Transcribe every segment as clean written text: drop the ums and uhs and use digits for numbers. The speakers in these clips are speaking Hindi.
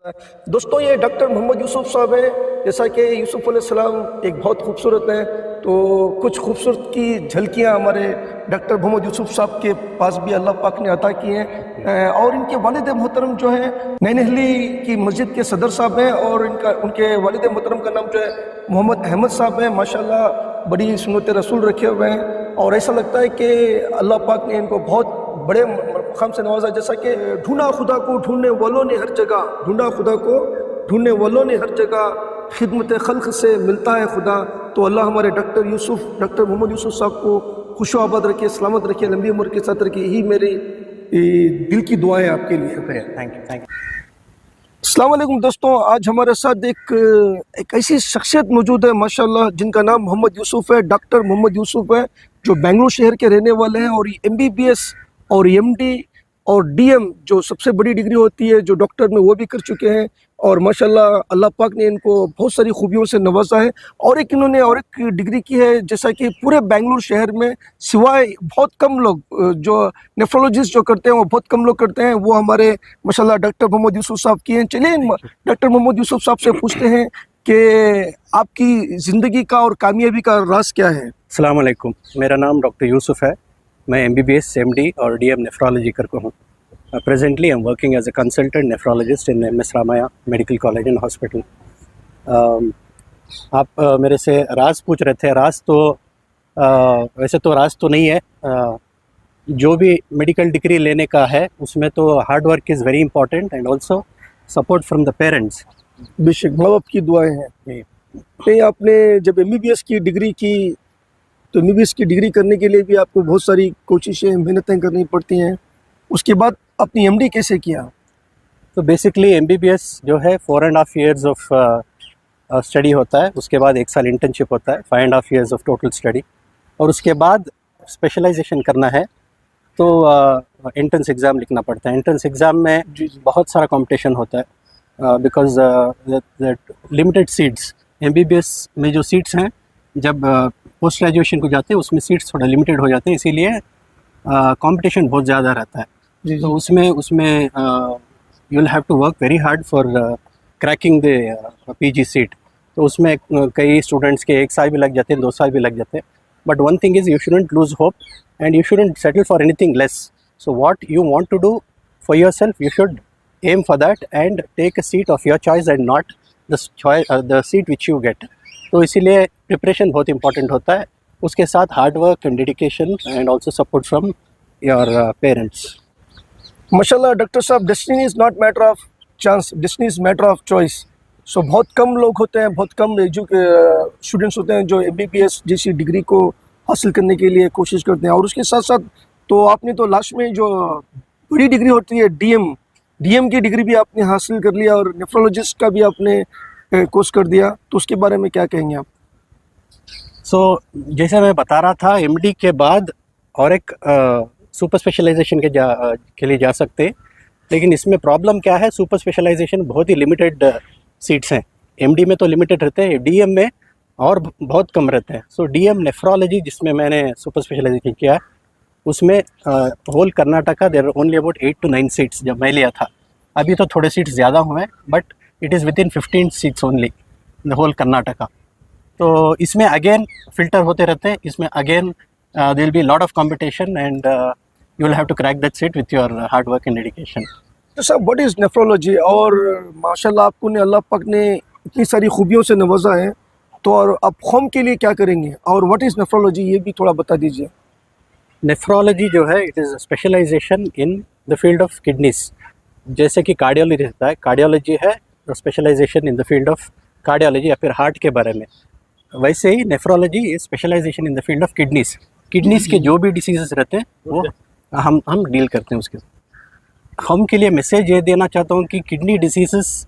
दोस्तों ये डॉक्टर मोहम्मद यूसुफ साहब हैं। जैसा कि यूसुफ अलैहिस्सलाम एक बहुत खूबसूरत हैं, तो कुछ खूबसूरत की झलकियाँ हमारे डॉक्टर मोहम्मद यूसुफ साहब के पास भी अल्लाह पाक ने अता की हैं। और इनके वालिद मोहतरम जो हैं नैनहली की मस्जिद के सदर साहब हैं, और उनके वालिद मोहतरम का नाम जो है मोहम्मद अहमद साहब हैं। माशाल्लाह बड़ी सुन्नत रसूल रखे हुए हैं, और ऐसा लगता है कि अल्लाह पाक ने इनको बहुत बड़े मकाम से नवाजा। जैसा कि ढूंढा खुदा को ढूंढने वालों ने हर जगह, ढूंढा खुदा को ढूंढने वालों ने हर जगह, खिदमत खल्क से मिलता है खुदा। तो अल्लाह हमारे डॉक्टर मोहम्मद यूसुफ साहब को खुश आबाद रखे, सलामत रखे, लंबी उम्र के साथ रखे। यही मेरी दिल की दुआएं आपके लिए। Thank you. अस्सलाम वालेकुम दोस्तों, आज हमारे साथ एक ऐसी शख्सियत मौजूद है माशाल्लाह, जिनका नाम मोहम्मद यूसुफ है, डॉक्टर मोहम्मद यूसुफ है, जो बेंगलुरु शहर के रहने वाले हैं। और MBBS और MD और DM जो सबसे बड़ी डिग्री होती है जो डॉक्टर में, वो भी कर चुके हैं। और माशाल्लाह अल्लाह पाक ने इनको बहुत सारी खूबियों से नवाजा है। और इन्होंने एक डिग्री की है, जैसा कि पूरे बेंगलुरु शहर में सिवाय बहुत कम लोग जो नेफ्रोलॉजिस्ट जो करते हैं, वो बहुत कम लोग करते हैं, वो हमारे माशाल्लाह डॉक्टर मोहम्मद यूसुफ साहब की हैं। चलिए डॉक्टर मोहम्मद यूसुफ साहब से पूछते हैं कि आपकी ज़िंदगी का और कामयाबी का राज क्या है। अस्सलाम वालेकुम, मेरा नाम डॉक्टर यूसुफ है। मैं MBBS MD और DM नेफ्रोलॉजी करता हूँ। Presently I am working as a consultant nephrologist in MS Ramaiah medical college and hospital. आप मेरे से राज पूछ रहे थे। राज तो वैसे तो राज तो नहीं है। जो भी मेडिकल डिग्री लेने का है उसमें तो hard work is very important and also support from the parents. बेशक माँ बाप की दुआएं हैं। नहीं, आपने जब MBBS की डिग्री की, तो MBBS की डिग्री करने के लिए भी आपको बहुत सारी कोशिशें, मेहनतें करनी पड़ती हैं। उसके बाद अपनी MD कैसे किया? तो बेसिकली MBBS जो है 4.5 years ऑफ स्टडी होता है। उसके बाद 1 साल इंटर्नशिप होता है, 5.5 years ऑफ टोटल स्टडी। और उसके बाद स्पेशलाइजेशन करना है तो एंट्रेंस एग्ज़ाम लिखना पड़ता है। एंट्रेंस एग्ज़ाम में बहुत सारा कंपटीशन होता है बिकॉज लिमिटेड सीट्स। MBBS में जो सीट्स हैं, जब पोस्ट ग्रेजुएशन को जाते हैं उसमें सीट्स थोड़ा लिमिटेड हो जाते हैं, इसीलिए कंपटीशन बहुत ज़्यादा रहता है। तो उसमें you will have to work very hard for cracking the PG seat. तो उसमें कई स्टूडेंट्स के 1 साल भी लग जाते हैं, 2 साल भी लग जाते हैं। But one thing is you shouldn't lose hope and you shouldn't settle for anything less. So what you want to do for yourself, you should aim for that and take a seat of your choice and not the seat which you get. तो इसीलिए प्रिपरेशन बहुत इंपॉर्टेंट होता है। उसके साथ hard work and dedication and also support from your parents. माशाल्लाह डॉक्टर साहब, destiny is not matter of chance, destiny is matter of choice. So बहुत कम लोग होते हैं, बहुत कम स्टूडेंट्स होते हैं जो MBBS जैसी डिग्री को हासिल करने के लिए कोशिश करते हैं। और उसके साथ साथ तो आपने तो लास्ट में जो बड़ी डिग्री होती है DM की डिग्री भी आपने हासिल कर लिया, और नेफ्रोलॉजिस्ट का भी आपने कोर्स कर दिया। तो उसके बारे में क्या कहेंगे आप? जैसे मैं बता रहा था, MD के बाद और एक सुपर स्पेशलाइजेशन के लिए जा सकते हैं, लेकिन इसमें प्रॉब्लम क्या है, सुपर स्पेशलाइजेशन बहुत ही लिमिटेड सीट्स हैं। MD में तो लिमिटेड रहते हैं, DM में और बहुत कम रहते हैं। सो DM नेफ्रोलॉजी जिसमें मैंने सुपर स्पेशलाइजेशन किया है, उसमें whole Karnataka there are only about 8 to 9 seats जब मैं लिया था। अभी तो थोड़े सीट्स ज़्यादा हुए हैं, but it is within 15 seats only the whole Karnataka. तो इसमें अगेन फिल्टर होते रहते हैं। इसमें again there will be lot of competition and you will have to crack that seat with your hard work and dedication. तो सर, व्हाट इज़ नेफ्रोलॉजी? और माशाल्लाह आपको ने अल्लाह पाक ने इतनी सारी खूबियों से नवाजा है, तो और आप कौम के लिए क्या करेंगे? और व्हाट इज़ नेफ्रोलॉजी, ये भी थोड़ा बता दीजिए। नेफ्रोलॉजी जो है, it is specialization in the field of kidneys. जैसे कि कार्डियोलॉजी रहता है, कार्डियोलॉजी है specialization in the field of cardiology या फिर हार्ट के बारे में, वैसे ही nephrology is specialization in the field of kidneys के जो भी डिसीजेस रहते हैं वो हम डील करते हैं। उसके हम के लिए मैसेज ये देना चाहता हूँ कि kidney diseases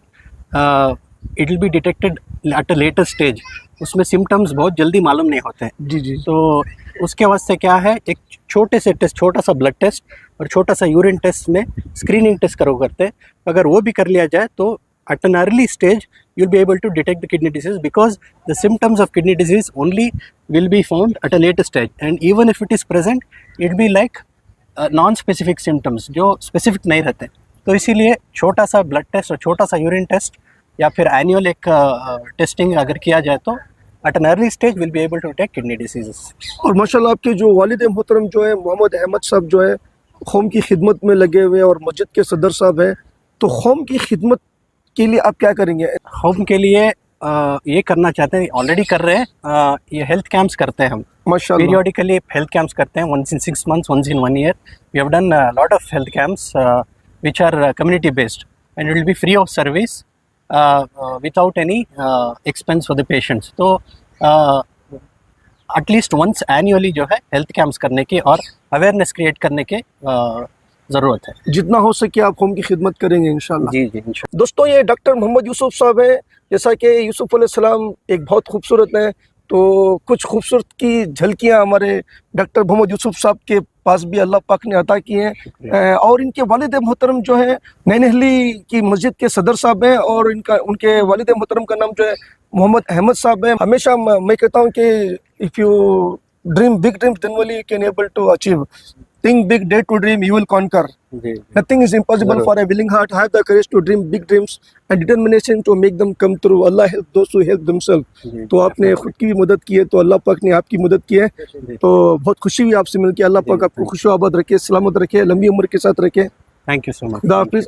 it will be detected at a later stage. उसमें सिम्टम्स बहुत जल्दी मालूम नहीं होते हैं। जी। तो उसके वास्ते क्या है, एक छोटे से टेस्ट, छोटा सा ब्लड टेस्ट और छोटा सा यूरिन टेस्ट में स्क्रीनिंग टेस्ट करते हैं। अगर वो भी कर लिया जाए तो at an early stage you'll be able to detect the kidney disease, because the symptoms of kidney disease only will be found at a later stage, and even if it is present it will be like non specific symptoms जो specific नहीं रहते। तो इसीलिए छोटा सा ब्लड टेस्ट और छोटा सा यूरिन टेस्ट या फिर एनुअल एक टेस्टिंग अगर किया जाए तो at an early stage will be able to detect kidney diseases. और माशाल्लाह आपके जो वालिद मोहतरम जो है मोहम्मद अहमद साहब जो है कौम की खिदमत में लगे हुए हैं और मस्जिद के सदर साहब हैं, तो कौम की खिदमत के लिए आप क्या करेंगे? होम के लिए ये करना चाहते हैं, ऑलरेडी कर रहे हैं, ये हेल्थ कैंप्स करते हैं हम माशाल्लाह पीरियोडिकली हेल्थ कैंप्स करते हैं, once in 6 months, once in 1 year. We have done a lot of health camps which are community based and it will be free of service without any expense for the patients. तो एटलीस्ट वंस एनुअली जो है हेल्थ कैंप्स करने की और अवेयरनेस क्रिएट करने के ज़रूरत है। जितना हो सके आप कौम की खिदमत करेंगे इंशाल्लाह। जी जी इंशाल्लाह। दोस्तों ये डॉक्टर मोहम्मद यूसुफ साहब हैं, जैसा कि यूसुफ अलैहिस्सलाम एक बहुत खूबसूरत हैं, तो कुछ खूबसूरत की झलकियां हमारे डॉक्टर मोहम्मद यूसुफ साहब के पास भी अल्लाह पाक ने अता की हैं। और इनके वालिद मोहतरम जो है नैनहली की मस्जिद के सदर साहब हैं और उनके वालिद मोहतरम का नाम जो है मोहम्मद अहमद साहब हैं। हमेशा मैं कहता हूँ कि if you dream big dreams then only you can able to achieve. Think big, dare to dream, you will conquer. जी Nothing is impossible for a willing heart. Have the courage to dream big dreams and determination to make them come true. Allah help those who help themselves. जी। तो आपने खुद की भी मदद की है, तो अल्लाह पाक ने आपकी मदद की है। तो बहुत खुशी हुई आपसे मिलकर। अल्लाह पाक आपको खुश आबाद रखे, सलामत रखे, लंबी उम्र के साथ रखे। Thank you so much. खुदा हाफिज़।